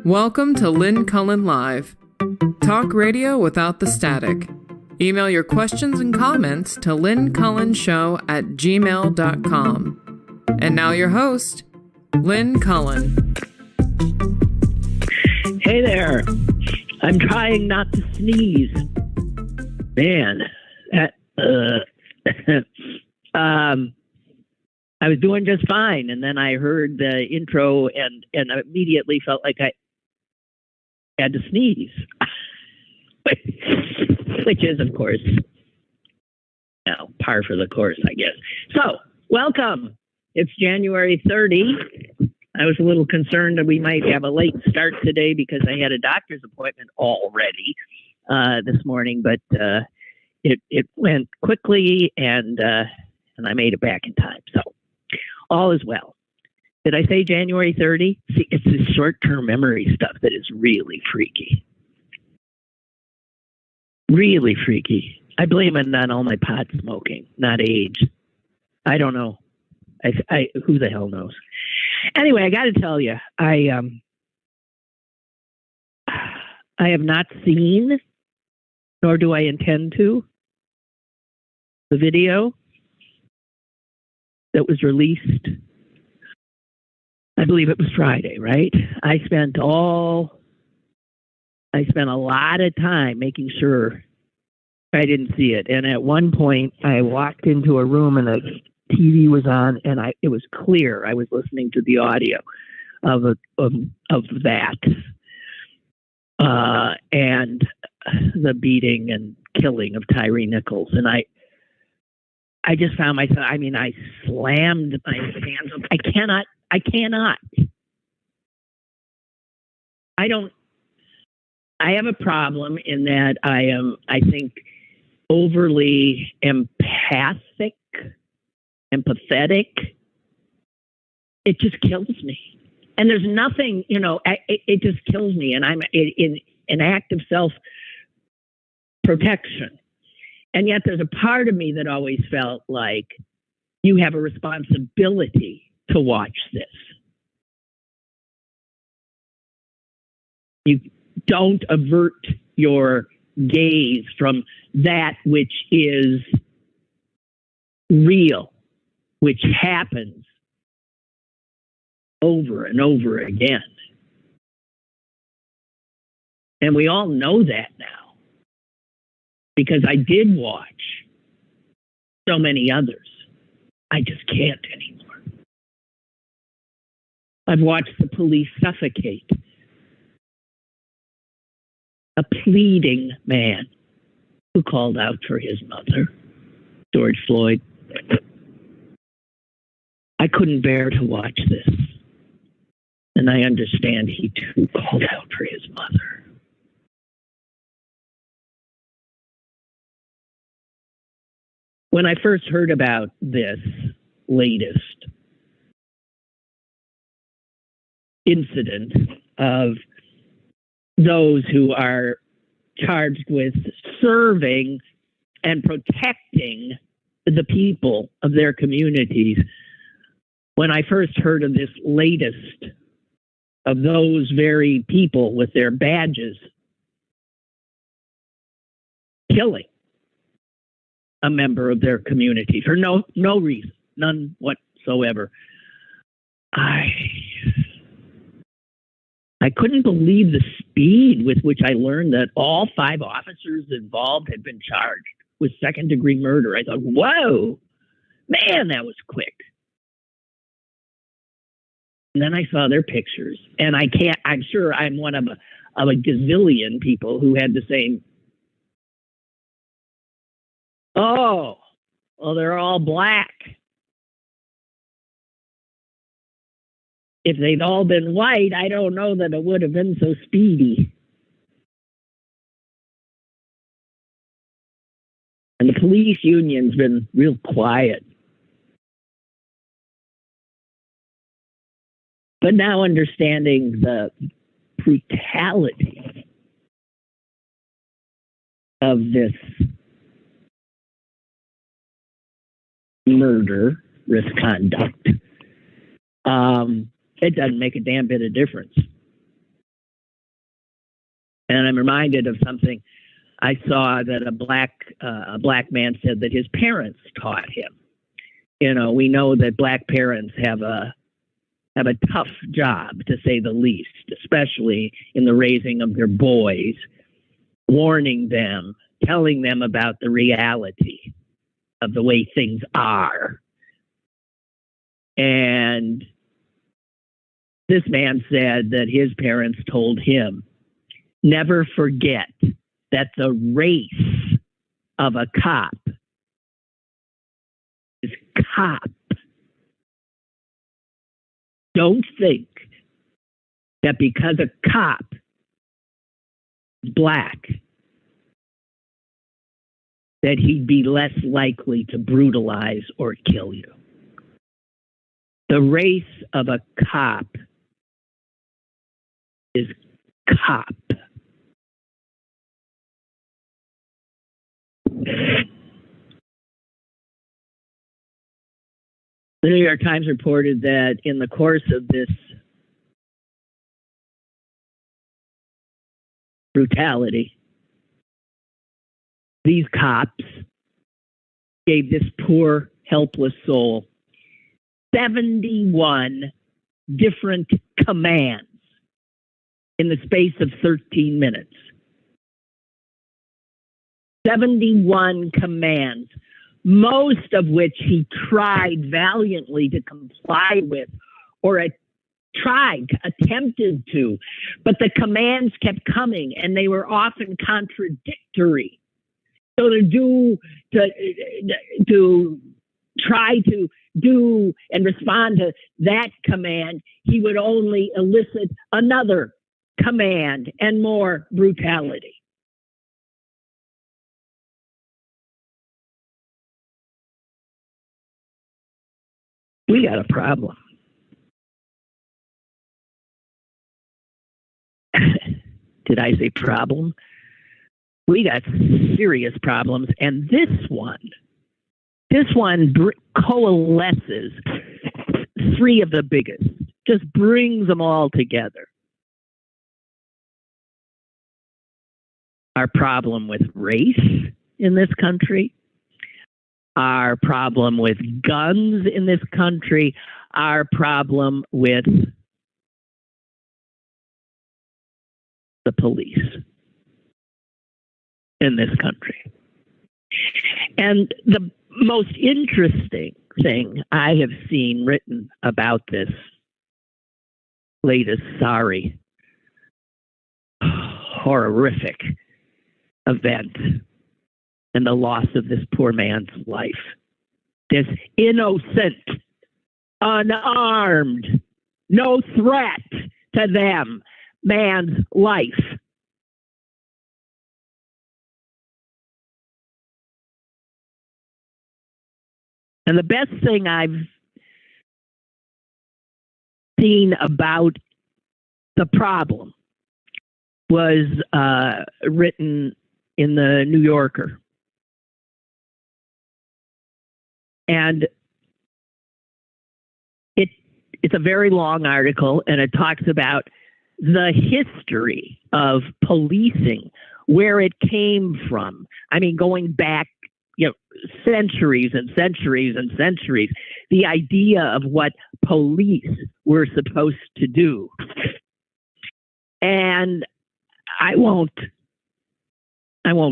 Welcome to Lynn Cullen Live. Talk radio without the static. Email your questions and comments to lynncullenshow@gmail.com. And now your host, Lynn Cullen. Hey there. I'm trying not to sneeze. Man, I was doing just fine, and then I heard the intro and I immediately felt like I had to sneeze, which is, of course, par for the course, I guess. So, welcome. It's January 30. I was a little concerned that we might have a late start today because I had a doctor's appointment already this morning, but it went quickly, and I made it back in time. So, all is well. Did I say January 30? See, it's this short-term memory stuff that is really freaky. Really freaky. I blame it on all my pot smoking, not age. I don't know. I who the hell knows? Anyway, I got to tell you, I have not seen, nor do I intend to, the video that was released. I believe it was Friday, right? I spent a lot of time making sure I didn't see it. And at one point, I walked into a room and the TV was on, and it was clear I was listening to the audio of that and the beating and killing of Tyre Nichols. And I just found myself, I slammed my hands up. I cannot. I have a problem in that I think, overly empathetic. It just kills me. And there's nothing, it just kills me. And I'm in an act of self-protection. And yet there's a part of me that always felt like you have a responsibility to watch this. You don't avert your gaze from that which is real, which happens over and over again. And we all know that now, because I did watch so many others. I just can't anymore. I've watched the police suffocate a pleading man who called out for his mother, George Floyd. I couldn't bear to watch this. And I understand he too called out for his mother. When I first heard about this latest incident of those who are charged with serving and protecting the people of their communities, when I first heard of this latest of those very people with their badges killing a member of their community for no reason, none whatsoever, I couldn't believe the speed with which I learned that all 5 officers involved had been charged with second-degree murder. I thought, whoa, man, that was quick. And then I saw their pictures, and I'm sure I'm one of a gazillion people who had the same, oh, well, they're all black. If they'd all been white, I don't know that it would have been so speedy. And the police union's been real quiet. But now understanding the brutality of this murder, misconduct, it doesn't make a damn bit of difference. And I'm reminded of something I saw that a black man said that his parents taught him. We know that black parents have a tough job, to say the least, especially in the raising of their boys, warning them, telling them about the reality of the way things are. And this man said that his parents told him, never forget that the race of a cop is cop. Don't think that because a cop is black, that he'd be less likely to brutalize or kill you. The race of a cop is cop. The New York Times reported that in the course of this brutality, these cops gave this poor, helpless soul 71 different commands in the space of 13 minutes. 71 commands, most of which he tried valiantly to comply with or attempted to, but the commands kept coming and they were often contradictory. So to try to do and respond to that command, he would only elicit another command and more brutality. We got a problem. Did I say problem? We got serious problems, and this one coalesces three of the biggest, just brings them all together. Our problem with race in this country, our problem with guns in this country, our problem with the police in this country. And the most interesting thing I have seen written about this latest horrific event and the loss of this poor man's life. This innocent, unarmed, no threat to them man's life. And the best thing I've seen about the problem was written in the New Yorker. And it's a very long article, and it talks about the history of policing, where it came from. I mean, going back, centuries and centuries and centuries, the idea of what police were supposed to do. And I won't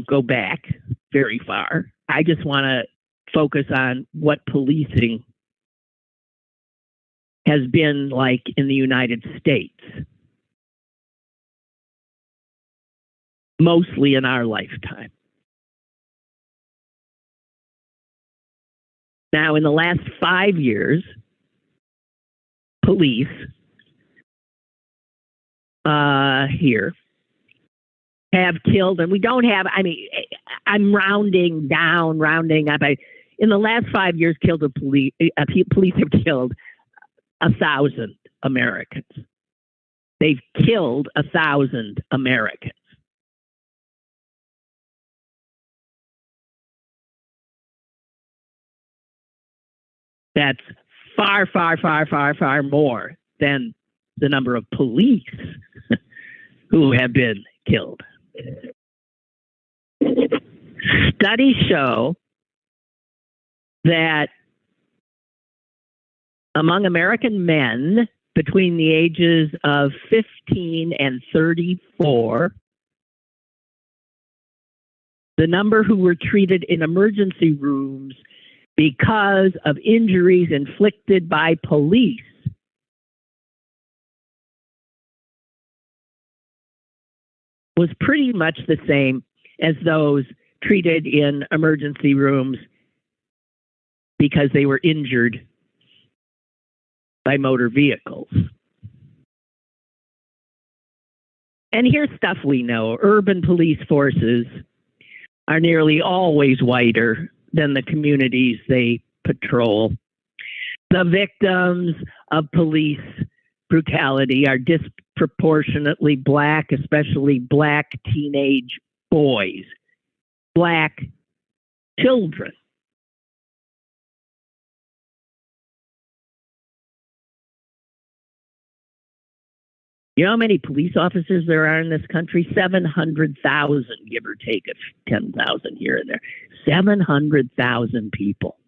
go back very far. I just want to focus on what policing has been like in the United States, mostly in our lifetime. Now, in the last 5 years, police here have killed, and we don't have, I'm rounding down, rounding up. In the last 5 years, police have killed 1,000 Americans. They've killed 1,000 Americans. That's far, far, far, far, far more than the number of police who have been killed. Studies show that among American men between the ages of 15 and 34, the number who were treated in emergency rooms because of injuries inflicted by police was pretty much the same as those treated in emergency rooms because they were injured by motor vehicles. And here's stuff we know. Urban police forces are nearly always whiter than the communities they patrol. The victims of police brutality are disproportionately Black, especially Black teenage boys, Black children. You know how many police officers there are in this country? 700,000, give or take 10,000 here and there. 700,000 people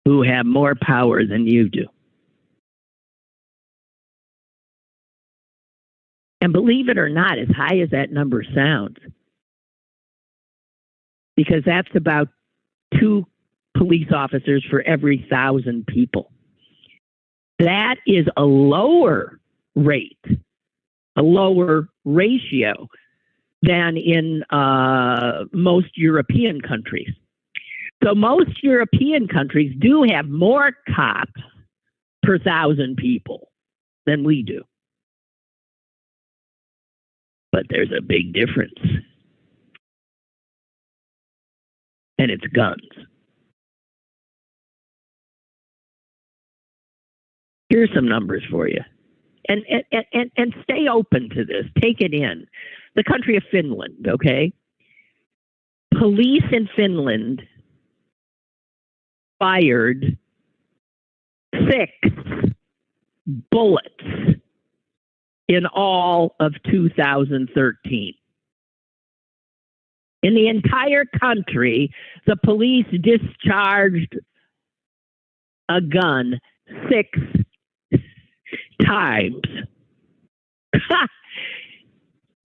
who have more power than you do. And believe it or not, as high as that number sounds, because that's about 2 police officers for every 1,000 people. That is a lower rate, a lower ratio than in most European countries. So most European countries do have more cops per 1,000 people than we do. But there's a big difference. And it's guns. Here's some numbers for you. And stay open to this. Take it in. The country of Finland, okay? Police in Finland fired 6 bullets in all of 2013. In the entire country, the police discharged a gun 6 times.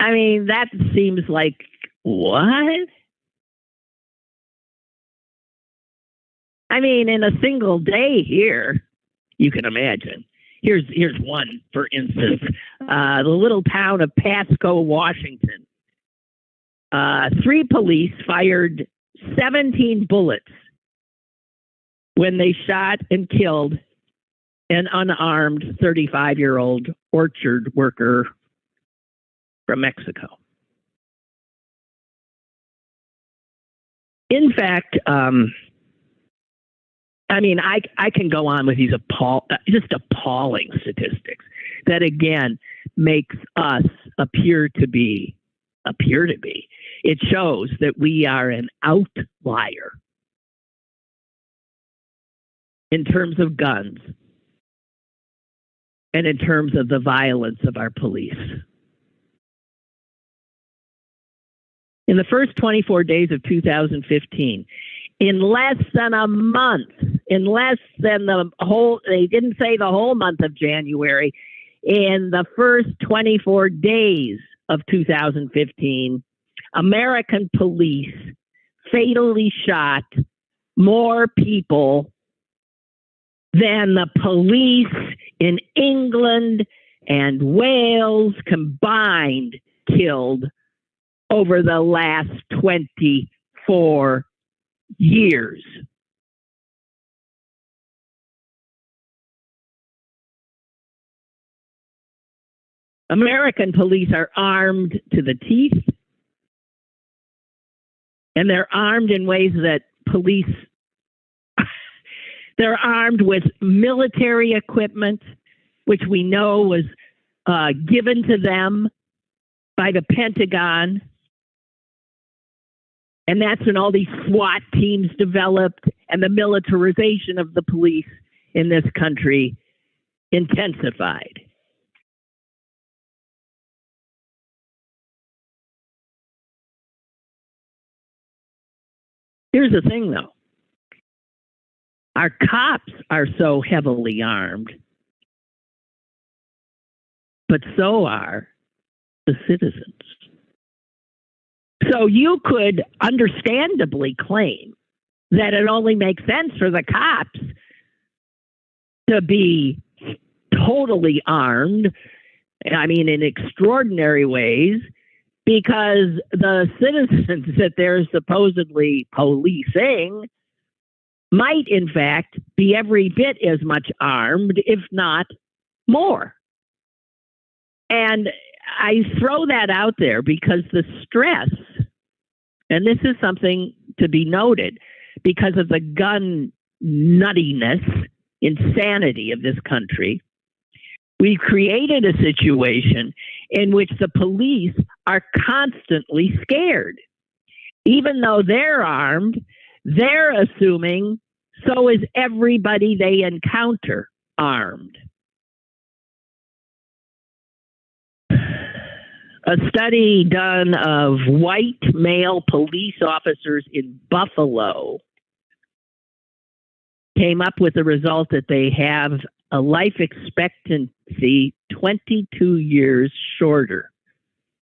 I mean, that seems like, what? I mean, in a single day here, you can imagine. Here's one, for instance. The little town of Pasco, Washington. 3 police fired 17 bullets when they shot and killed an unarmed 35-year-old orchard worker from Mexico. In fact, I mean, I can go on with these just appalling statistics that, again, makes us appear to be. It shows that we are an outlier in terms of guns and in terms of the violence of our police. In the first 24 days of 2015, in less than a month, in less than they didn't say the whole month of January, in the first 24 days of 2015, American police fatally shot more people than the police in England and Wales combined killed over the last 24 years. American police are armed to the teeth, and they're armed in ways that police, they're armed with military equipment, which we know was given to them by the Pentagon. And that's when all these SWAT teams developed and the militarization of the police in this country intensified. Here's the thing, though. Our cops are so heavily armed, but so are the citizens. So you could understandably claim that it only makes sense for the cops to be totally armed, I mean, in extraordinary ways, because the citizens that they're supposedly policing might, in fact, be every bit as much armed, if not more. And I throw that out there because the stress, and this is something to be noted, because of the gun nuttiness, insanity of this country, we've created a situation in which the police are constantly scared. Even though they're armed, they're assuming so is everybody they encounter armed. A study done of white male police officers in Buffalo came up with the result that they have a life expectancy 22 years shorter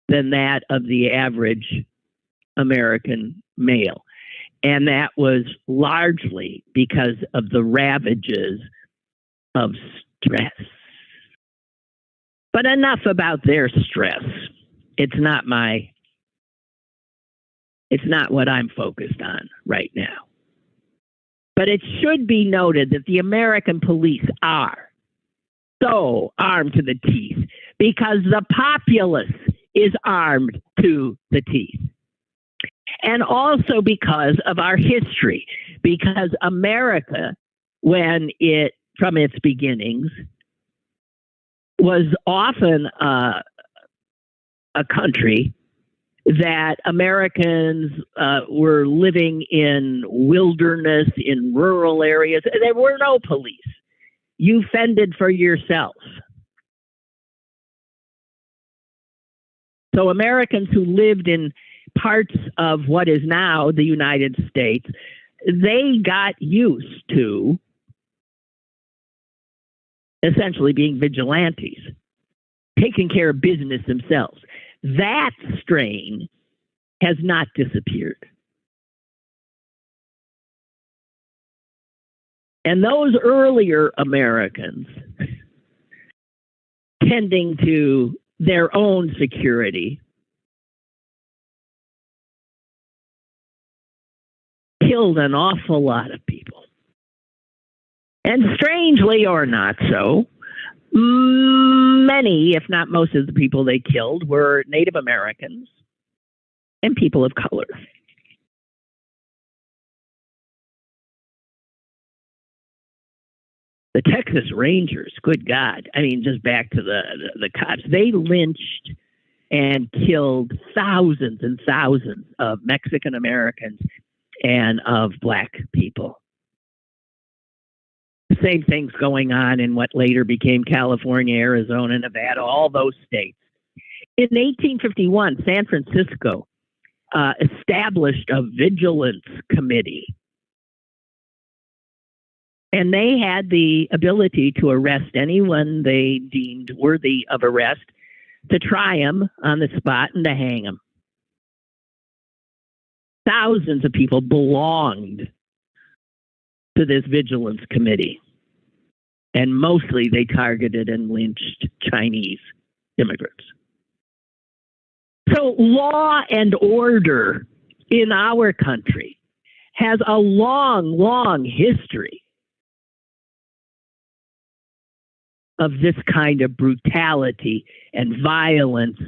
than that of the average American male. And that was largely because of the ravages of stress. But enough about their stress. It's not what I'm focused on right now. But it should be noted that the American police are so armed to the teeth because the populace is armed to the teeth. And also because of our history, because America, from its beginnings, was often a country that Americans were living in wilderness, in rural areas. There were no police. You fended for yourself. So Americans who lived in parts of what is now the United States, they got used to essentially being vigilantes, taking care of business themselves. That strain has not disappeared. And those earlier Americans tending to their own security killed an awful lot of people. And strangely or not so, many, if not most of the people they killed were Native Americans and people of color. The Texas Rangers, good God, I mean, just back to the cops, they lynched and killed thousands and thousands of Mexican Americans and of Black people. The same thing's going on in what later became California, Arizona, Nevada, all those states. In 1851, San Francisco established a vigilance committee. And they had the ability to arrest anyone they deemed worthy of arrest, to try them on the spot and to hang them. Thousands of people belonged to this vigilance committee. And mostly they targeted and lynched Chinese immigrants. So law and order in our country has a long, long history of this kind of brutality and violence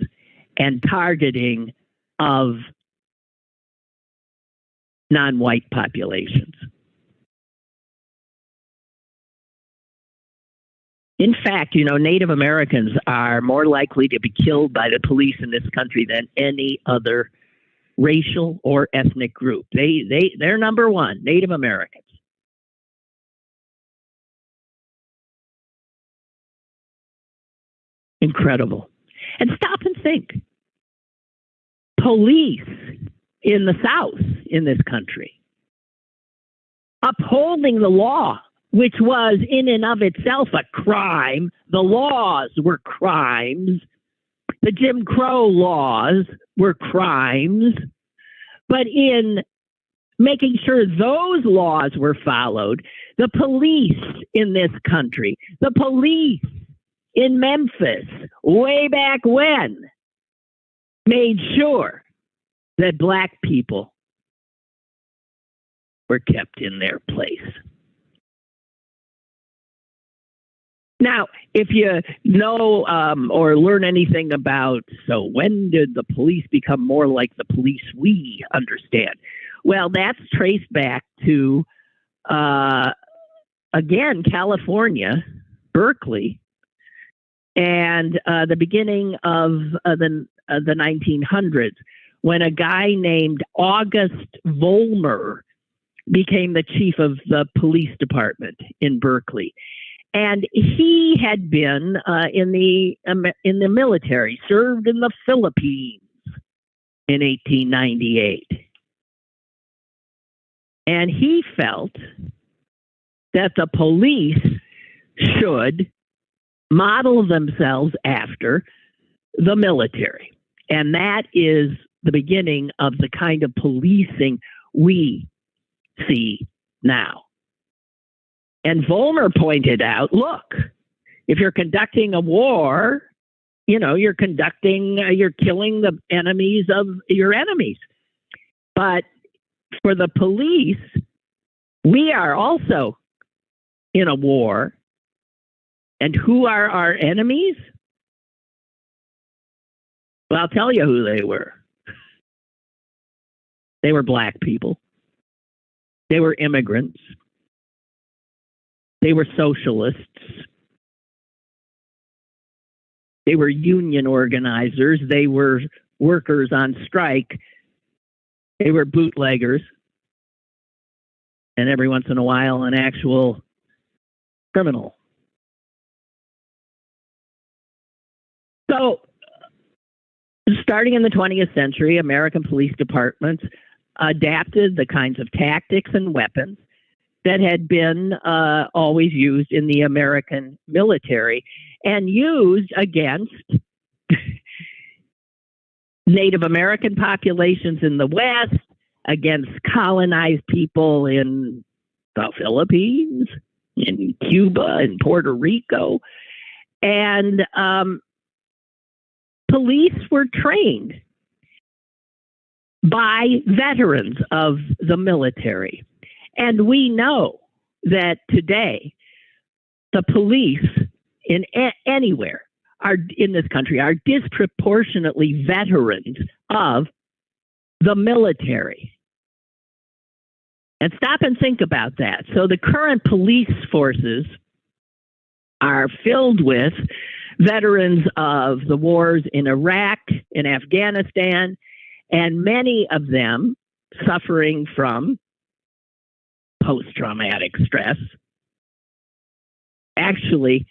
and targeting of non-white populations. In fact, Native Americans are more likely to be killed by the police in this country than any other racial or ethnic group. They're number one, Native Americans. Incredible. And stop and think. Police in the South in this country upholding the law, which was in and of itself a crime. The laws were crimes. The Jim Crow laws were crimes. But in making sure those laws were followed, the police in this country, the police in Memphis, way back when, made sure that black people were kept in their place. Now, if you know or learn anything about, so when did the police become more like the police we understand? Well, that's traced back to, again, California, Berkeley, and the beginning of the 1900s, when a guy named August Vollmer became the chief of the police department in Berkeley. And he had been in the military, served in the Philippines in 1898. And he felt that the police should model themselves after the military. And that is the beginning of the kind of policing we see now. And Vollmer pointed out, look, if you're conducting a war, you're killing the enemies of your enemies. But for the police, we are also in a war. And who are our enemies? Well, I'll tell you who they were. They were black people. They were immigrants. They were socialists. They were union organizers. They were workers on strike. They were bootleggers. And every once in a while, an actual criminal. So, starting in the 20th century, American police departments adapted the kinds of tactics and weapons that had been always used in the American military and used against Native American populations in the West, against colonized people in the Philippines, in Cuba, in Puerto Rico. And police were trained by veterans of the military. And we know that today, the police anywhere in this country are disproportionately veterans of the military. And stop and think about that. So the current police forces are filled with veterans of the wars in Iraq, in Afghanistan, and many of them suffering from post-traumatic stress. Actually,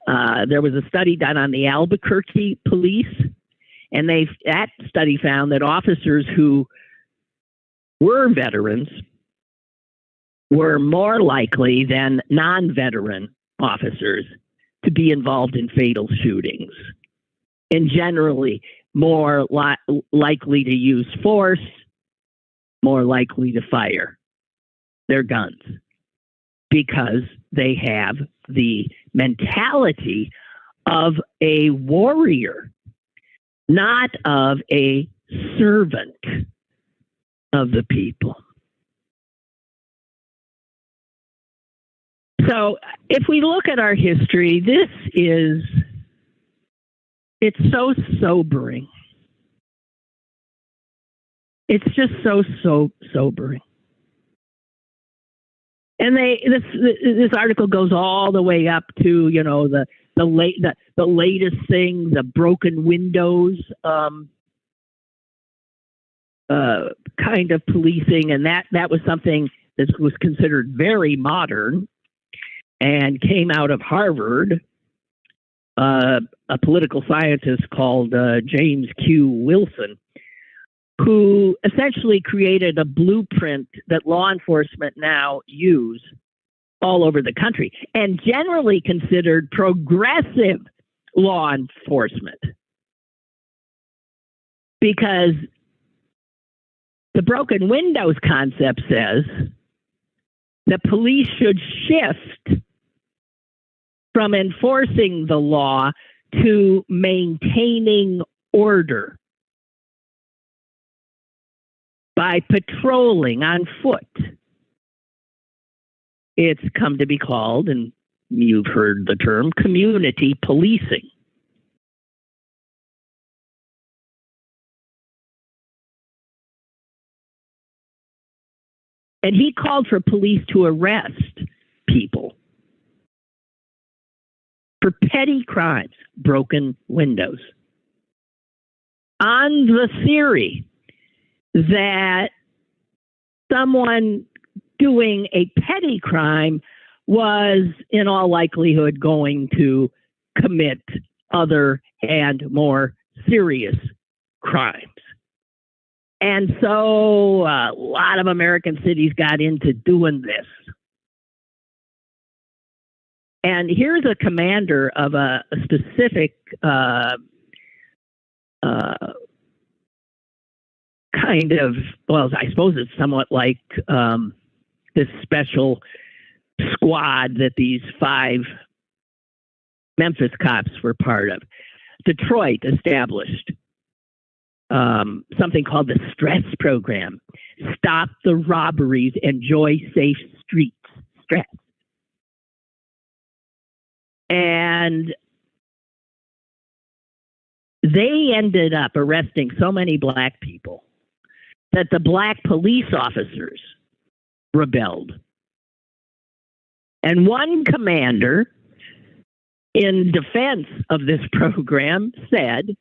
there was a study done on the Albuquerque police, and that study found that officers who were veterans were more likely than non-veteran officers to be involved in fatal shootings, and generally more likely to use force, more likely to fire their guns, because they have the mentality of a warrior, not of a servant of the people. So if we look at our history, it's so sobering. It's just so sobering. And this article goes all the way up to, the latest thing, the broken windows kind of policing, and that was something that was considered very modern and came out of Harvard. A political scientist called James Q. Wilson who essentially created a blueprint that law enforcement now use all over the country, and generally considered progressive law enforcement. Because the broken windows concept says that police should shift from enforcing the law to maintaining order by patrolling on foot. It's come to be called, and you've heard the term, community policing. And he called for police to arrest people for petty crimes, broken windows, on the theory that someone doing a petty crime was in all likelihood going to commit other and more serious crimes. And so a lot of American cities got into doing this. And here's a commander of a specific kind of, well, I suppose it's somewhat like this special squad that these 5 Memphis cops were part of. Detroit established something called the STRESS program. Stop the robberies, enjoy safe streets. STRESS. And they ended up arresting so many black people that the black police officers rebelled. And one commander, in defense of this program, said,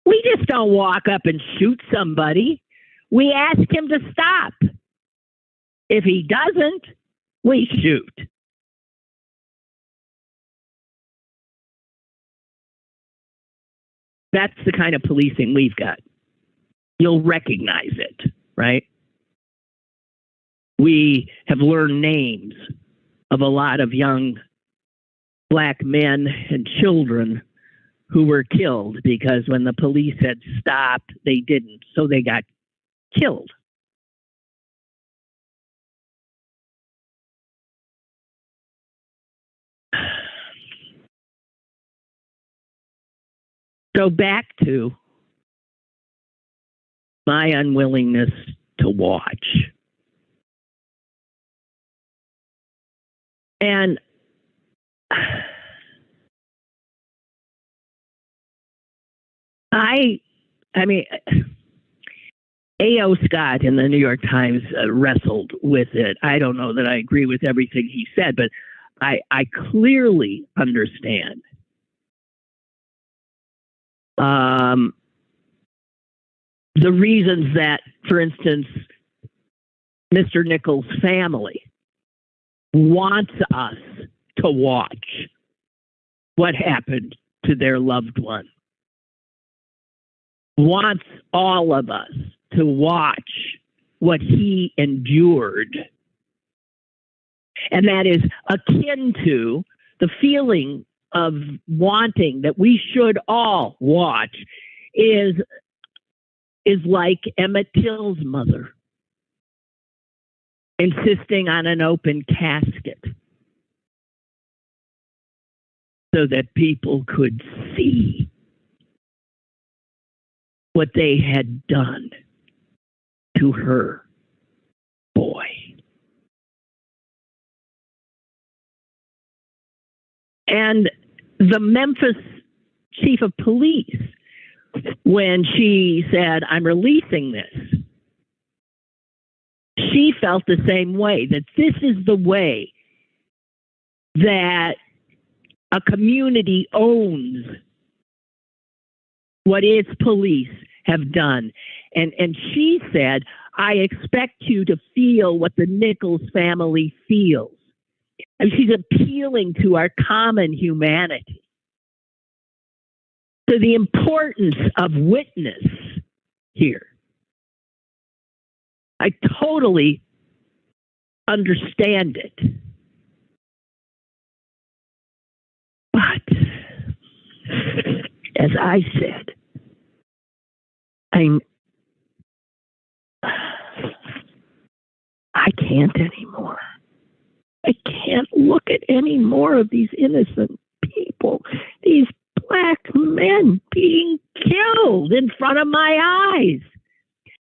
"We just don't walk up and shoot somebody. We ask him to stop. If he doesn't, we shoot." That's the kind of policing we've got. You'll recognize it, right? We have learned names of a lot of young black men and children who were killed because when the police said stop, they didn't, so they got killed. So back to my unwillingness to watch. And I mean, A.O. Scott in the New York Times wrestled with it. I don't know that I agree with everything he said, but I clearly understand the reasons that, for instance, Mr. Nichols' family wants us to watch what happened to their loved one. Wants all of us to watch what he endured. And that is akin to the feeling of wanting that we should all watch is like Emmett Till's mother insisting on an open casket so that people could see what they had done to her boy. And the Memphis chief of police, when she said, "I'm releasing this," she felt the same way, that this is the way that a community owns what its police have done. And she said, "I expect you to feel what the Nichols family feels." And she's appealing to our common humanity. So the importance of witness here. I totally understand it. But, as I said, I can't anymore. I can't look at any more of these innocent people, these black men being killed in front of my eyes.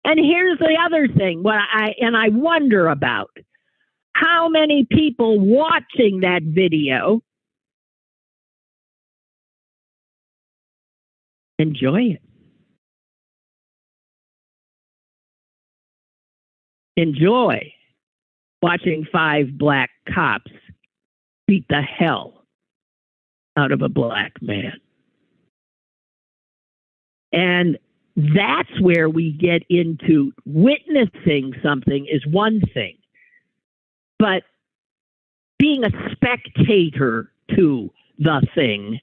And here's the other thing, I wonder about how many people watching that video enjoy it. Enjoy watching 5 black cops beat the hell out of a black man. And that's where we get into witnessing something is one thing, but being a spectator to the thing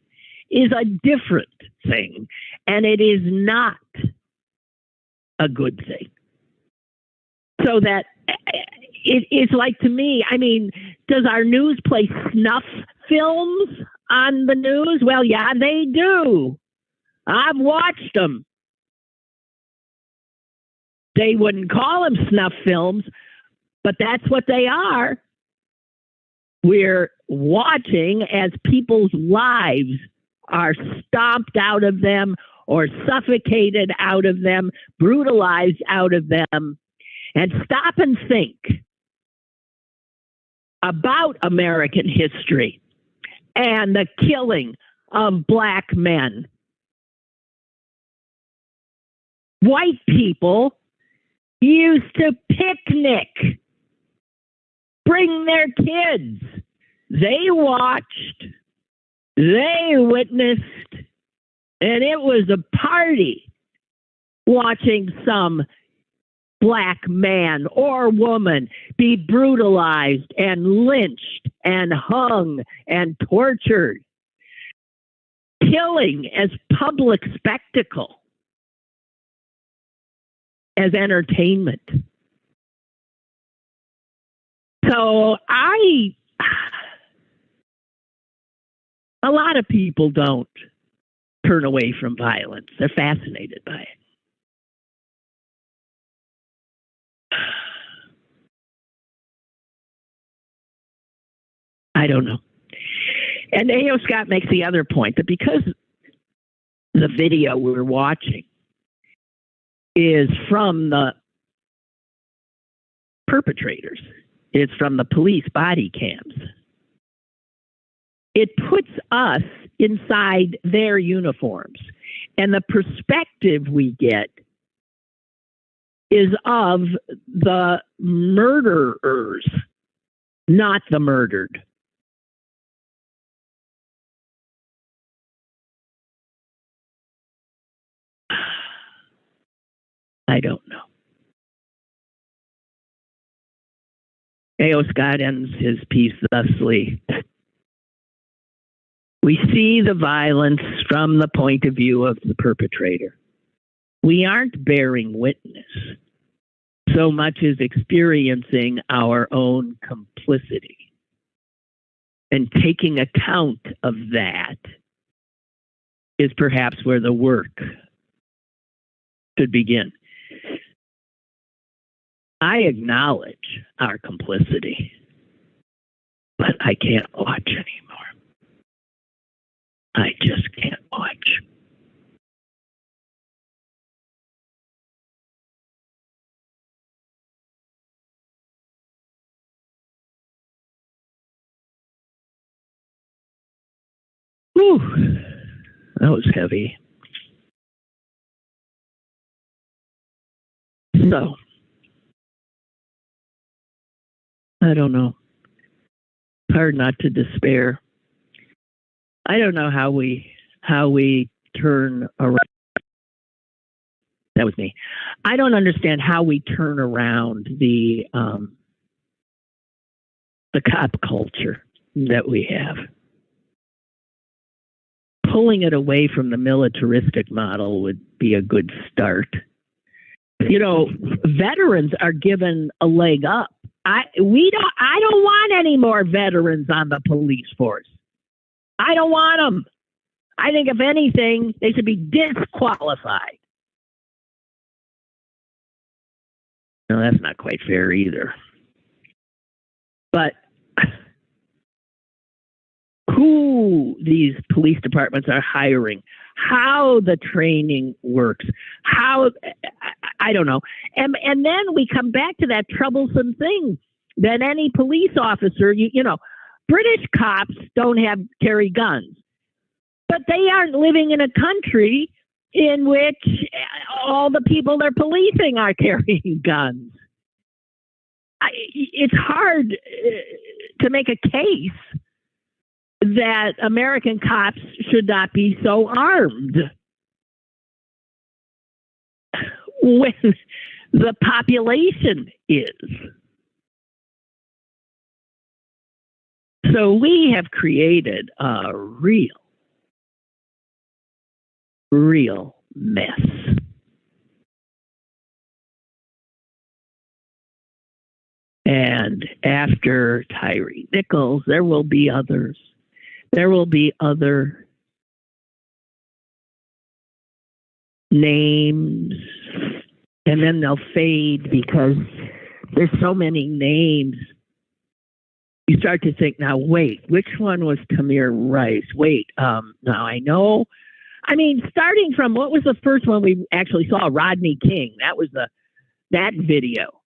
is a different thing, and it is not a good thing. So that it's like, to me, I mean, does our news play snuff films on the news? Well, yeah, they do. I've watched them. They wouldn't call them snuff films, but that's what they are. We're watching as people's lives are stomped out of them or suffocated out of them, brutalized out of them. And stop and think about American history and the killing of black men. White people used to picnic, bring their kids. They watched, they witnessed, and it was a party watching some black man or woman be brutalized and lynched and hung and tortured. Killing as public spectacle, as entertainment. So a lot of people don't turn away from violence. They're fascinated by it. I don't know. And A.O. Scott makes the other point that because the video we're watching is from the perpetrators, it's from the police body cams, it puts us inside their uniforms. And the perspective we get is of the murderers, not the murdered. I don't know. A.O. Scott ends his piece thusly. We see the violence from the point of view of the perpetrator. We aren't bearing witness so much as experiencing our own complicity. And taking account of that is perhaps where the work should begin. I acknowledge our complicity, but I can't watch anymore. I just can't watch. Whew, that was heavy. So, I don't know. Hard not to despair. I don't know how we turn around. That was me. I don't understand how we turn around the cop culture that we have. Pulling it away from the militaristic model would be a good start. Veterans are given a leg up. I don't want any more veterans on the police force. I don't want them. I think if anything, they should be disqualified. No, that's not quite fair either. But who these police departments are hiring, how the training works, I don't know. And then we come back to that troublesome thing that any police officer, British cops don't carry guns, but they aren't living in a country in which all the people they're policing are carrying guns. It's hard to make a case that American cops should not be so armed when the population is. So we have created a real mess. And after Tyre Nichols, there will be others. There will be other names, and then they'll fade because there's so many names. You start to think, now, wait, which one was Tamir Rice? Wait, now I know. I mean, starting from what was the first one we actually saw? Rodney King. That was that video,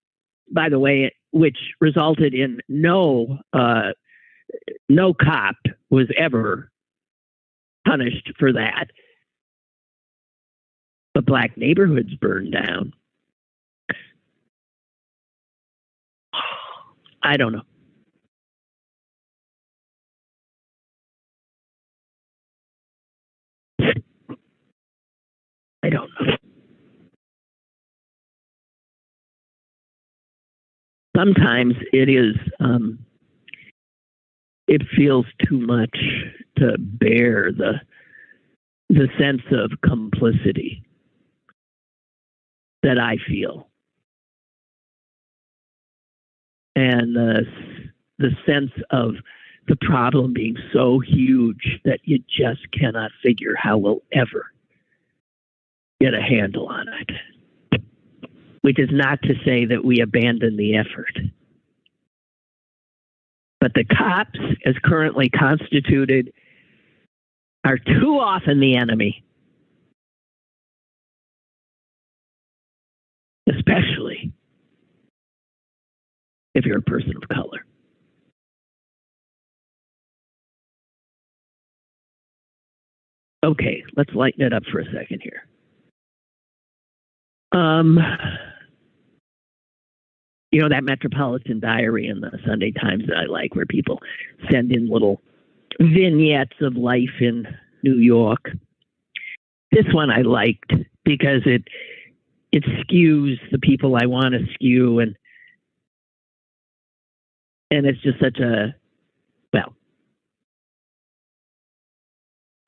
by the way, which resulted in no cop was ever punished for that. The black neighborhoods burned down. I don't know. I don't know. Sometimes it feels too much to bear the sense of complicity that I feel, and the sense of the problem being so huge that you just cannot figure how we'll ever get a handle on it. Which is not to say that we abandon the effort. But the cops, as currently constituted, are too often the enemy. Especially if you're a person of color. Okay, let's lighten it up for a second here. That Metropolitan Diary in the Sunday Times that I like, where people send in little vignettes of life in New York. This one I liked because it skews the people I want to skew, and it's just such a, well,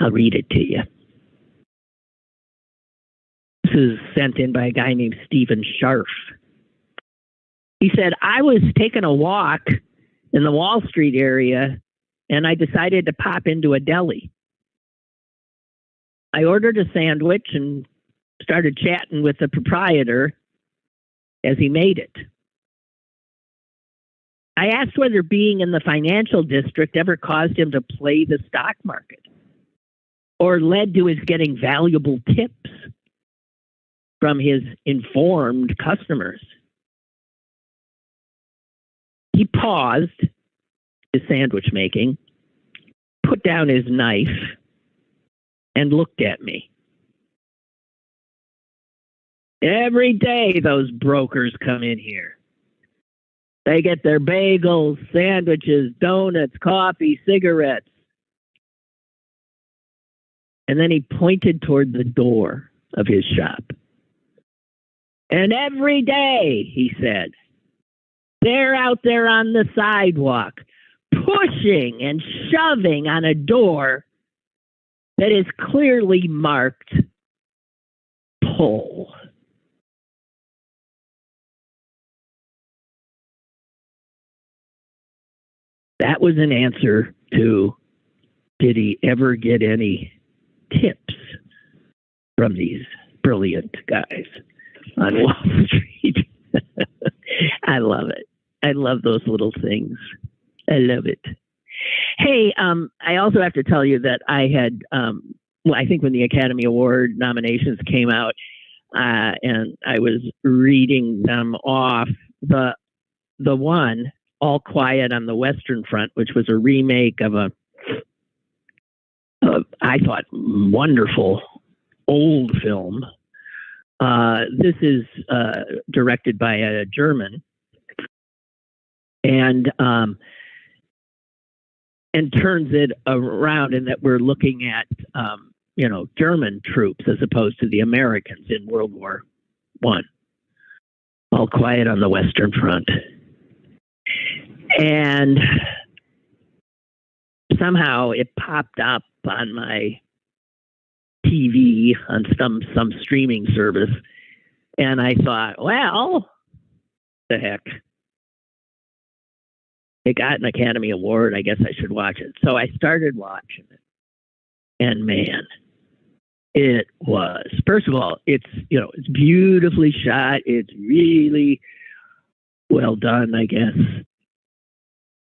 I'll read it to you. This is sent in by a guy named Stephen Scharf. He said, I was taking a walk in the Wall Street area, and I decided to pop into a deli. I ordered a sandwich and started chatting with the proprietor as he made it. I asked whether being in the financial district ever caused him to play the stock market or led to his getting valuable tips from his informed customers. He paused his sandwich making, put down his knife, and looked at me. Every day those brokers come in here. They get their bagels, sandwiches, donuts, coffee, cigarettes. And then he pointed toward the door of his shop. And every day, he said, they're out there on the sidewalk, pushing and shoving on a door that is clearly marked pull. that was an answer to, did he ever get any tips from these brilliant guys on Wall Street? I love it. I love those little things. I love it. Hey, I also have to tell you that I had, I think when the Academy Award nominations came out, and I was reading them off, the one, All Quiet on the Western Front, which was a remake of I thought, wonderful old film. This is directed by a German, and turns it around in that we're looking at German troops as opposed to the Americans in World War I. All Quiet on the Western Front. And somehow it popped up on my TV on some streaming service. And I thought, well, the heck. It got an Academy Award. I guess I should watch it. So I started watching it. And man, it was, first of all, it's beautifully shot. It's really well done, I guess.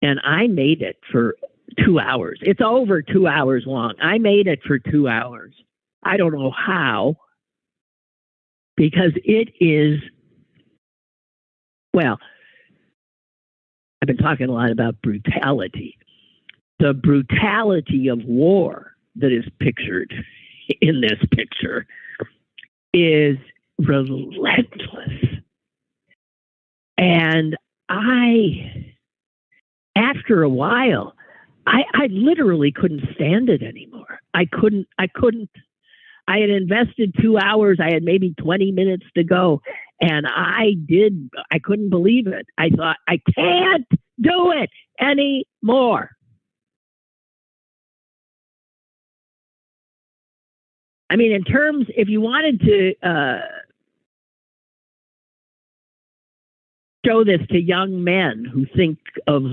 And I made it for 2 hours. It's over 2 hours long. I made it for 2 hours. I don't know how, because it is, well, I've been talking a lot about brutality. The brutality of war that is pictured in this picture is relentless. And after a while, I literally couldn't stand it anymore. I couldn't. I had invested 2 hours. I had maybe 20 minutes to go. And I couldn't believe it. I thought, I can't do it anymore. I mean, in terms, if you wanted to show this to young men who think of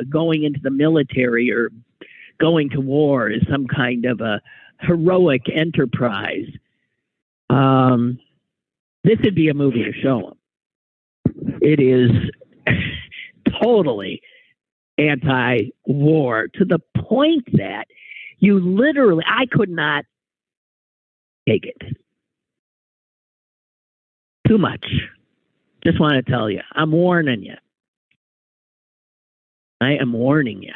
going into the military or going to war as some kind of a heroic enterprise, this would be a movie to show them. It is totally anti-war to the point that I could not take it. Too much. Just want to tell you, I'm warning you. I am warning you.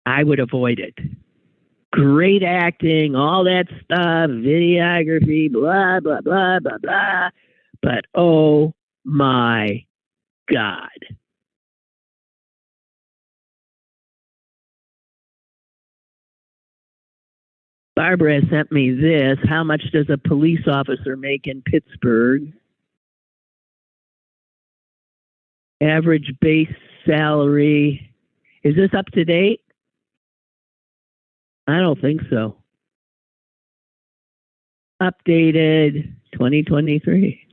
I would avoid it. Great acting, all that stuff, videography, blah, blah, blah, blah, blah. But oh my God. Barbara sent me this. How much does a police officer make in Pittsburgh? Average base salary. Is this up to date? I don't think so. Updated 2023.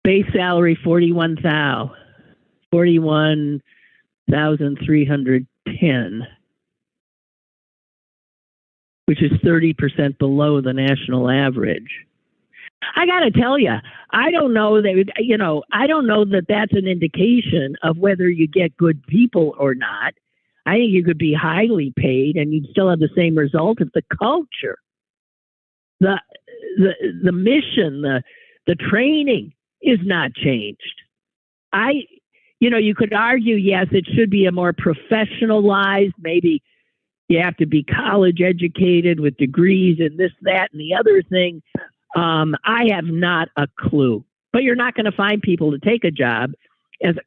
Base salary 41,310, which is 30% below the national average. I got to tell you, I don't know that that's an indication of whether you get good people or not. I think you could be highly paid and you'd still have the same result if the culture, the mission, the training is not changed. You could argue, yes, it should be a more professionalized, maybe you have to be college educated with degrees in this, that, and the other thing. I have not a clue, but you're not going to find people to take a job as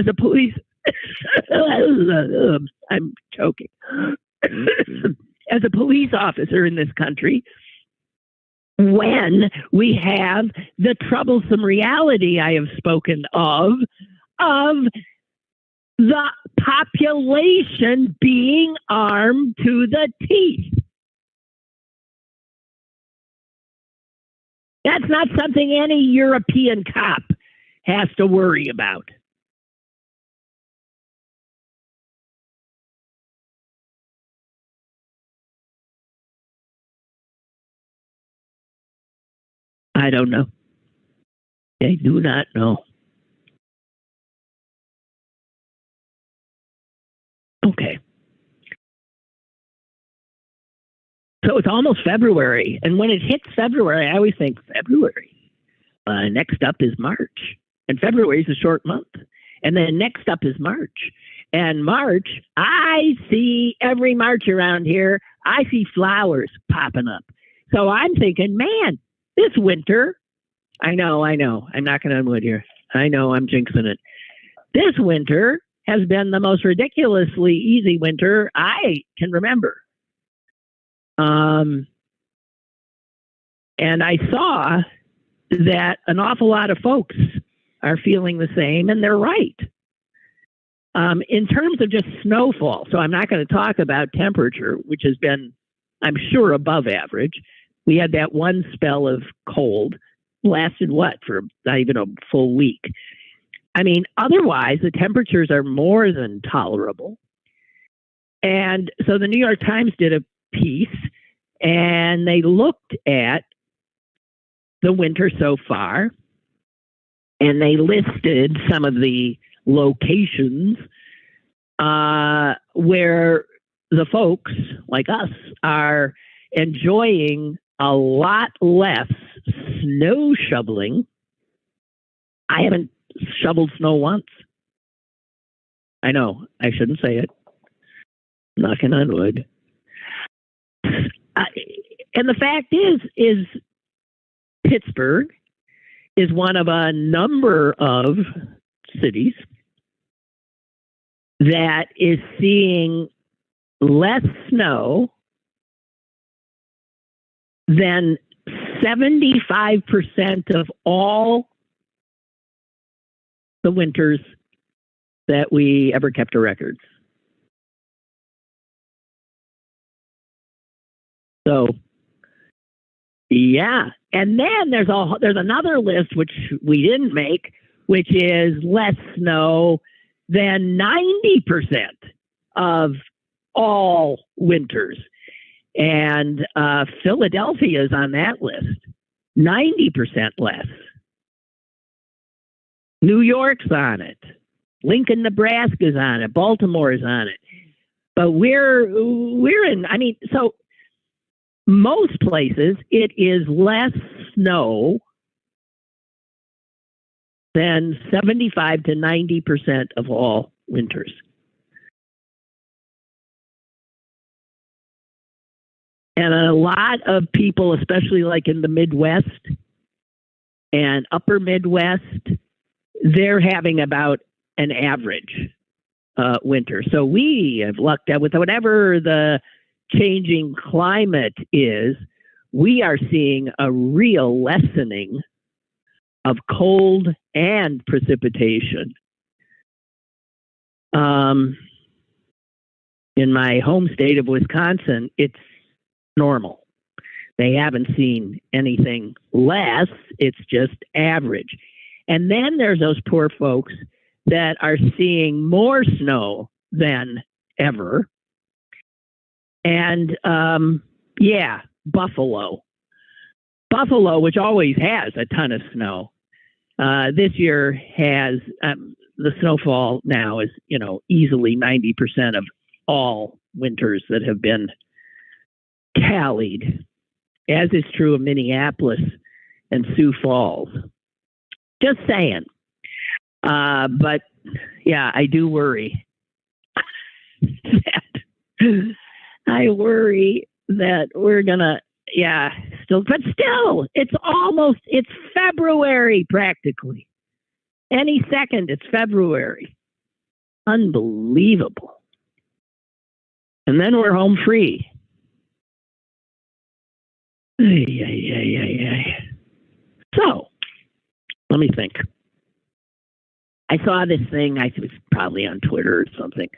a police. I'm choking. As a police officer in this country, when we have the troublesome reality I have spoken of the population being armed to the teeth. That's not something any European cop has to worry about? I don't know. I do not know. Okay. So it's almost February. And when it hits February, I always think February. Next up is March. And February is a short month. And then next up is March. And March, I see every March around here, I see flowers popping up. So I'm thinking, man, this winter, I know, I'm knocking on wood here. I know I'm jinxing it. This winter has been the most ridiculously easy winter I can remember. And I saw that an awful lot of folks are feeling the same, and they're right. In terms of just snowfall, so I'm not going to talk about temperature, which has been, I'm sure, above average. We had that one spell of cold, lasted what, for not even a full week. I mean, otherwise, the temperatures are more than tolerable. And so the New York Times did a piece, and they looked at the winter so far, and they listed some of the locations where the folks like us are enjoying a lot less snow shoveling. I haven't shoveled snow once. I know, I shouldn't say it. Knocking on wood. And the fact is Pittsburgh is one of a number of cities that is seeing less snow than 75% of all the winters that we ever kept a record. So, yeah. And then there's another list which we didn't make, which is less snow than 90% of all winters. And Philadelphia is on that list, 90% less. New York's on it. Lincoln, Nebraska's on it. Baltimore is on it. But we're in, I mean, so most places it is less snow than 75 to 90% of all winters. And a lot of people, especially like in the Midwest and upper Midwest, they're having about an average winter. So we have lucked out with whatever the changing climate is, we are seeing a real lessening of cold and precipitation. In my home state of Wisconsin, it's normal. They haven't seen anything less. It's just average. And then there's those poor folks that are seeing more snow than ever. And yeah, Buffalo, which always has a ton of snow, this year has the snowfall now is, easily 90% of all winters that have been tallied, as is true of Minneapolis and Sioux Falls. Just saying. But yeah, I do worry I worry that we're gonna, but still, it's February practically. Any second, it's February. Unbelievable. And then we're home free. So, let me think. I saw this thing, I think it was probably on Twitter or something,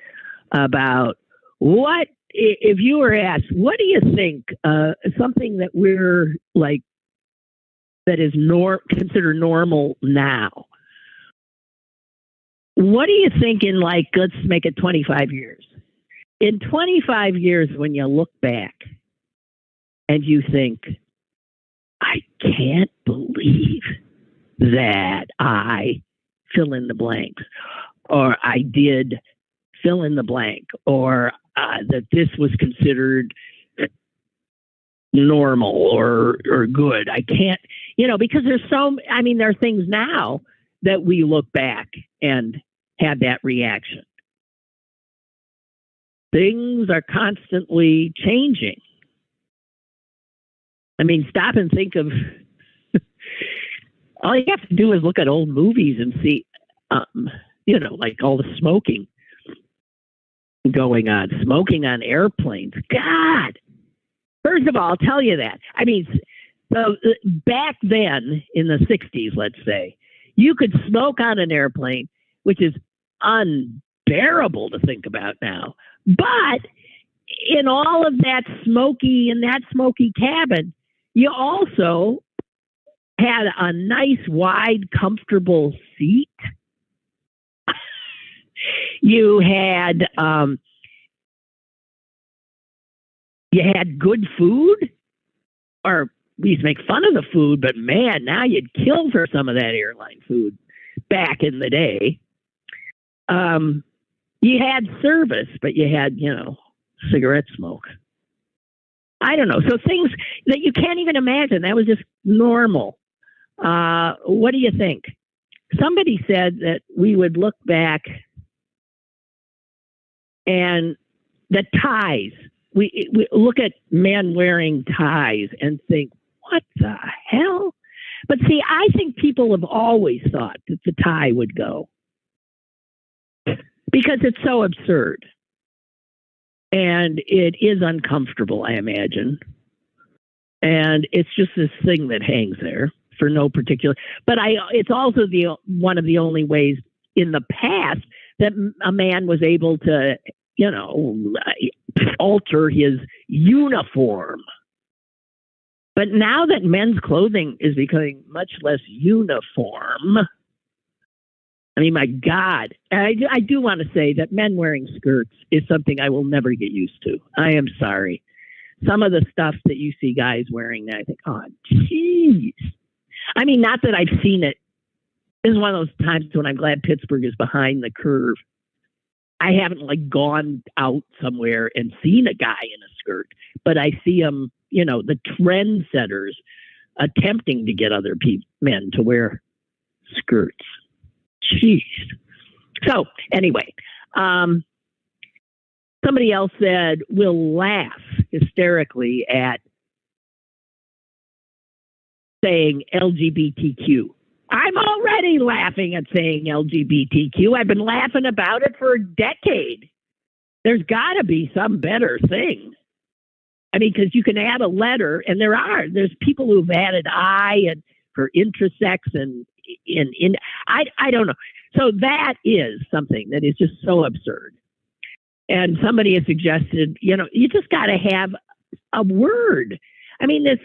about what, if you were asked, what do you think, something that we're like, that is considered normal now, what do you think in, like, let's make it 25 years? In 25 years, when you look back and you think, I can't believe that I fill in the blanks, or I did fill in the blank, or that this was considered normal or good. I can't, because there are things now that we look back and have that reaction. Things are constantly changing. I mean, stop and think of, all you have to do is look at old movies and see, like all the smoking going on, smoking on airplanes. God, first of all, I'll tell you that. I mean, so back then in the 60s, let's say, you could smoke on an airplane, which is unbearable to think about now. But in all of that smoky cabin, you also had a nice, wide, comfortable seat. You had good food, or we used to make fun of the food, but man, now you'd kill for some of that airline food back in the day. You had service, but you had, cigarette smoke. I don't know. So things that you can't even imagine. That was just normal. What do you think? Somebody said that we would look back and the ties. We look at men wearing ties and think, what the hell? But see, I think people have always thought that the tie would go because it's so absurd. And it is uncomfortable, I imagine. And it's just this thing that hangs there for no particular. But it's also one of the only ways in the past that a man was able to, alter his uniform. But now that men's clothing is becoming much less uniform, I mean, my God, I do want to say that men wearing skirts is something I will never get used to. I am sorry. Some of the stuff that you see guys wearing now, I think, oh, jeez. I mean, not that I've seen it. This is one of those times when I'm glad Pittsburgh is behind the curve. I haven't gone out somewhere and seen a guy in a skirt, but I see them, the trendsetters attempting to get other men to wear skirts. Jeez. So anyway, somebody else said, we'll laugh hysterically at saying LGBTQ. I'm already laughing at saying LGBTQ. I've been laughing about it for a decade. There's got to be some better thing. I mean, because you can add a letter, and there's people who've added I and for intersex and I don't know. So that is something that is just so absurd. And somebody has suggested, you just got to have a word. I mean, this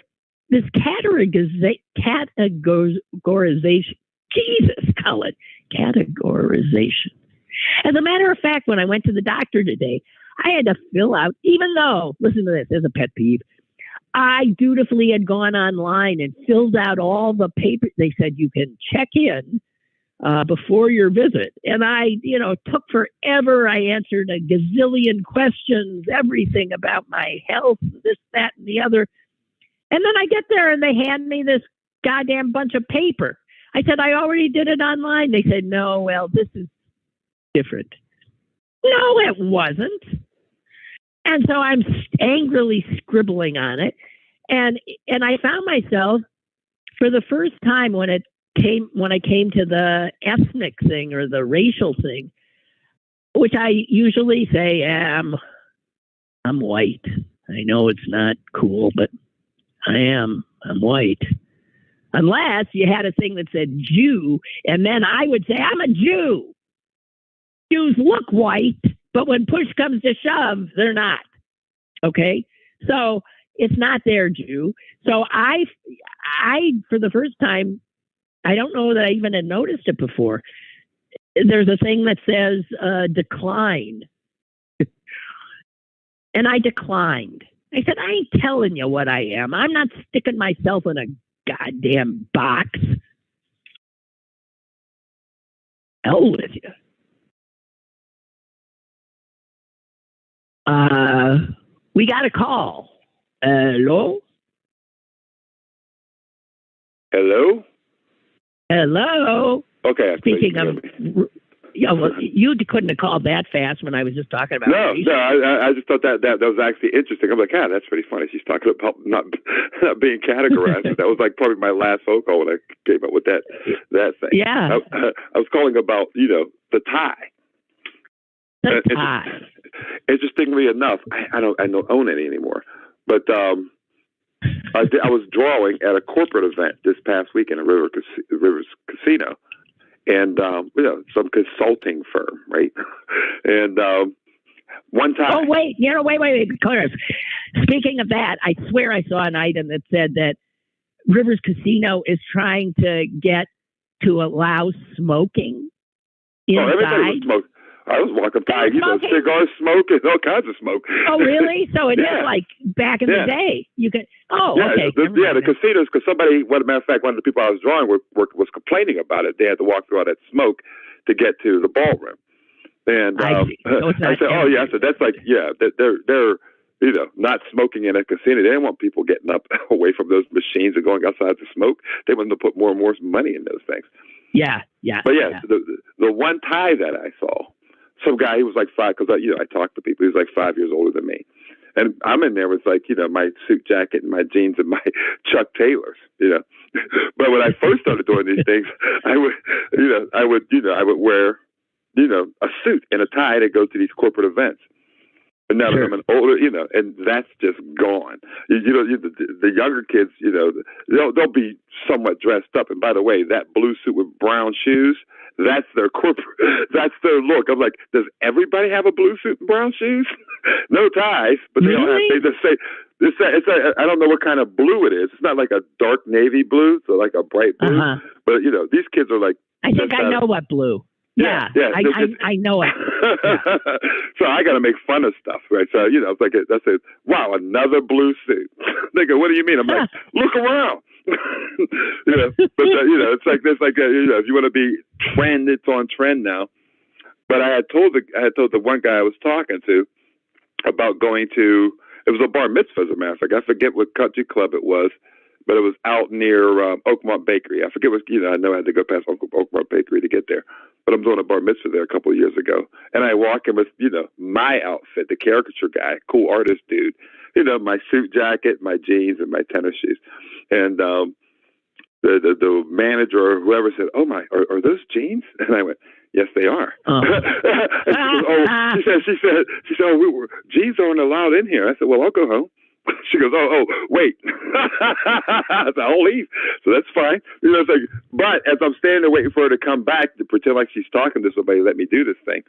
categorization, Jesus, Cullen, categorization. As a matter of fact, when I went to the doctor today, I had to fill out, even though, listen to this, there's a pet peeve. I dutifully had gone online and filled out all the papers. They said you can check in before your visit. And I, took forever. I answered a gazillion questions, everything about my health, this, that, and the other. And then I get there and they hand me this goddamn bunch of paper. I said, I already did it online. They said, no, well, this is different. No, it wasn't. And so I'm angrily scribbling on it. And I found myself for the first time when I came to the ethnic thing or the racial thing, which I usually say, I'm white. I know it's not cool, but I'm white. Unless you had a thing that said Jew, and then I would say, I'm a Jew. Jews look white, but when push comes to shove, they're not. Okay? So it's not their Jew. So I, for the first time, I don't know that I even had noticed it before. there's a thing that says decline. And I declined. I said, I ain't telling you what I am. I'm not sticking myself in a goddamn box. Hell with you. We got a call. Hello? Hello? Hello? Okay. Speaking of... Yeah, well, you couldn't have called that fast when I was just talking about No, I just thought that was actually interesting. I'm like, that's pretty funny. She's talking about not being categorized. That was like probably my last phone call when I came up with that thing. Yeah. I was calling about, the tie. The tie. Interestingly enough, I don't own any anymore. But I was drawing at a corporate event this past weekend at Rivers Casino. And, some consulting firm, right? And one time... Oh, wait. Wait, Clarence. Speaking of that, I swear I saw an item that said that Rivers Casino is trying to get to allow smoking inside. Oh, everybody was smoking. I was walking by, cigars smoking, all kinds of smoke. Oh, really? So it is like back in the day. You could. Oh, okay. The casinos, because somebody, as a matter of fact, one of the people I was drawing was complaining about it. They had to walk through all that smoke to get to the ballroom. And I said, I said, that's like, they're not smoking in a casino. They didn't want people getting up away from those machines and going outside to smoke. They wanted to put more and more money in those things. Yeah. But the one tie that I saw, some guy, he was like 5, because I talked to people. He was like 5 years older than me, and I'm in there with like my suit jacket and my jeans and my Chuck Taylors, But when I first started doing these things, I would wear a suit and a tie to go to these corporate events. And now that I'm an older, and that's just gone. The younger kids, they'll be somewhat dressed up. And by the way, that blue suit with brown shoes, that's their that's their look. I'm like, does everybody have a blue suit and brown shoes? No ties, but they all have. They just say it's I don't know what kind of blue it is. It's not like a dark navy blue, so like a bright blue. But these kids are like. I think I know what blue. Yeah. I know it. Yeah. So I got to make fun of stuff, right? So it's like I said, wow, another blue suit. They go, what do you mean? I'm like, look around. But it's like this, like if you want to be trend, it's on trend now. But I had told the one guy I was talking to about going to. It was a bar mitzvah, as a matter of fact. I forget what country club it was, but it was out near Oakmont Bakery. I forget what, I know I had to go past Oakmont Bakery to get there. But I'm doing a bar mitzvah there a couple of years ago. And I walk in with, my outfit, the caricature guy, cool artist dude, my suit jacket, my jeans, and my tennis shoes. And the manager or whoever said, oh my, are those jeans? And I went, yes, they are. She said, jeans aren't allowed in here. I said, well, I'll go home. She goes, oh, wait. It's a whole leave. So that's fine. It's like, but as I'm standing there waiting for her to come back to pretend like she's talking to somebody, let me do this thing.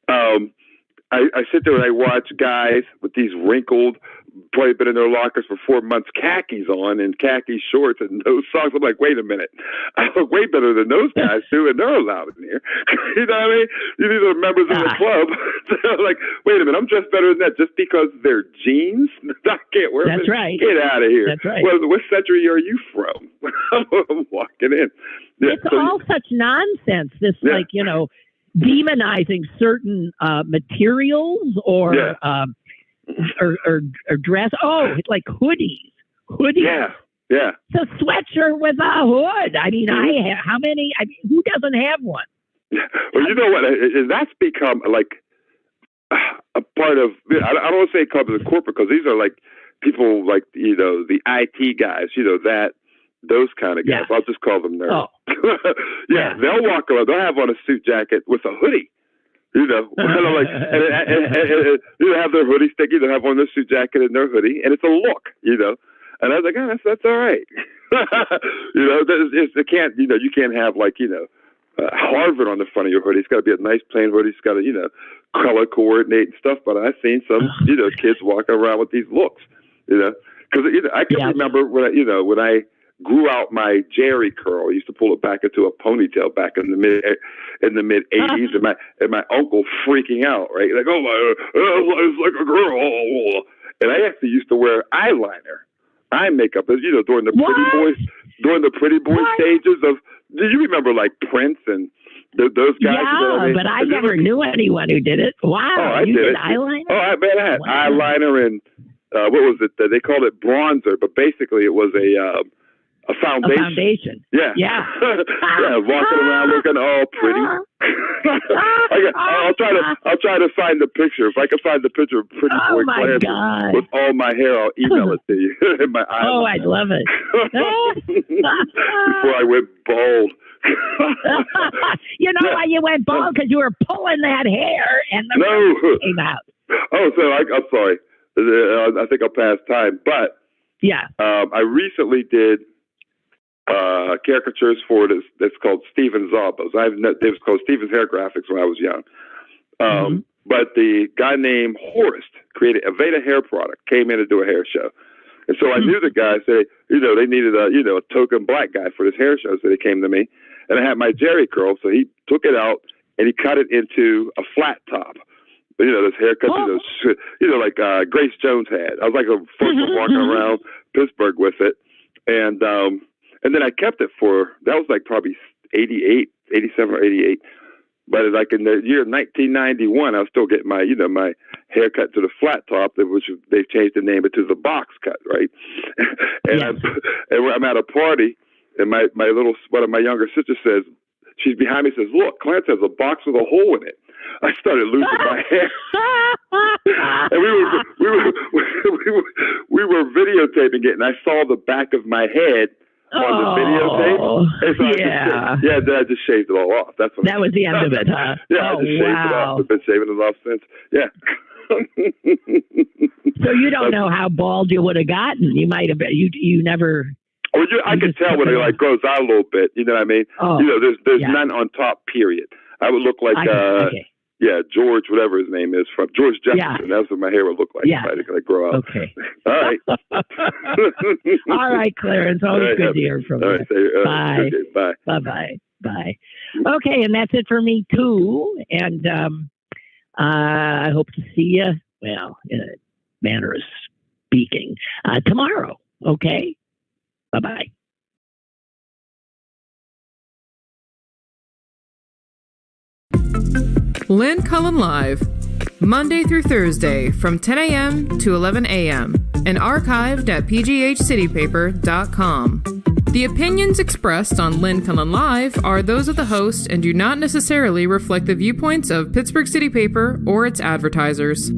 I sit there and I watch guys with these wrinkled, probably been in their lockers for 4 months, khakis on and khaki shorts and no socks. I'm like, wait a minute. I look way better than those guys do, and they're allowed in here. You know what I mean? These are members of the club. So I'm like, wait a minute, I'm dressed better than that just because they're jeans? I can't wear them. That's right. Get out of here. That's right. What century are you from? I'm walking in. Yeah, it's all such nonsense. This, demonizing certain materials or dress. Oh, it's like hoodies. Yeah. So sweatshirt with a hood. I mean, how many? Who doesn't have one? Well, you know what? That's become like a part of. I don't want to say club as a corporate, because these are like people like the IT guys. Those kind of guys. I'll just call them nerds. Oh. They'll walk around. They'll have on a suit jacket with a hoodie. And have their hoodie sticky. They'll have on their suit jacket and their hoodie, and it's a look. And I was like, that's all right. It can't. You can't have like Harvard on the front of your hoodie. It's got to be a nice plain hoodie. It's got to color coordinate and stuff. But I've seen some kids walking around with these looks. Because I can remember when I grew out my Jerry curl. I used to pull it back into a ponytail back in the mid '80s, and my uncle freaking out, right? Like, oh my, it's like a girl. And I actually used to wear eyeliner, eye makeup, during the pretty boy stages of. Do you remember like Prince and those guys? Yeah, but I never knew anyone who did it. Wow, you did eyeliner? Oh, I bet I had eyeliner and what was it? They called it bronzer, but basically it was a foundation. A foundation. Yeah. Yeah. Yeah, walking around looking all pretty. I'll try to find the picture. If I can find the picture of Pretty Boy Clarence with all my hair, I'll email it to you. In my I'd love it. Before I went bald. You know why you went bald? Because you were pulling that hair and the roots came out. Oh, so I'm sorry. I think I'll pass time. But I recently did caricatures for this. It's called Steven Zabas. It was called Steven's Hair Graphics when I was young. But the guy named Horst created a Veda hair product, came in to do a hair show. And so I knew the guy said, they needed a token black guy for this hair show. So they came to me, and I had my Jerry curl. So he took it out and he cut it into a flat top. This haircut, like Grace Jones had. I was like a first one walking around Pittsburgh with it. And then I kept it that was like probably 87 or 88. But like in the year 1991, I was still getting my haircut to the flat top, which they've changed the name to the box cut, right? And I'm at a party, and one of my younger sisters says, she's behind me, says, "Look, Clarence has a box with a hole in it." I started losing my hair, and we were videotaping it, and I saw the back of my head on the videotape. And so then I just shaved it all off. That was the end of it, huh? Yeah, I just shaved it off. I've been shaving it off since. Yeah. So you don't know how bald you would have gotten. You might have. You never. Well, I can tell when it grows out a little bit. You know what I mean? Oh, there's none on top. Period. I would look like George, whatever his name is, from George Jefferson. That's what my hair would look like if I didn't grow out. Okay. All right. All right, Clarence. Always good to hear from you. Bye. Bye. Bye. Bye. Okay, and that's it for me too. And I hope to see you. Well, in a manner of speaking, tomorrow. Okay. Bye-bye. Lynn Cullen Live, Monday through Thursday from 10 a.m. to 11 a.m. and archived at pghcitypaper.com. The opinions expressed on Lynn Cullen Live are those of the host and do not necessarily reflect the viewpoints of Pittsburgh City Paper or its advertisers.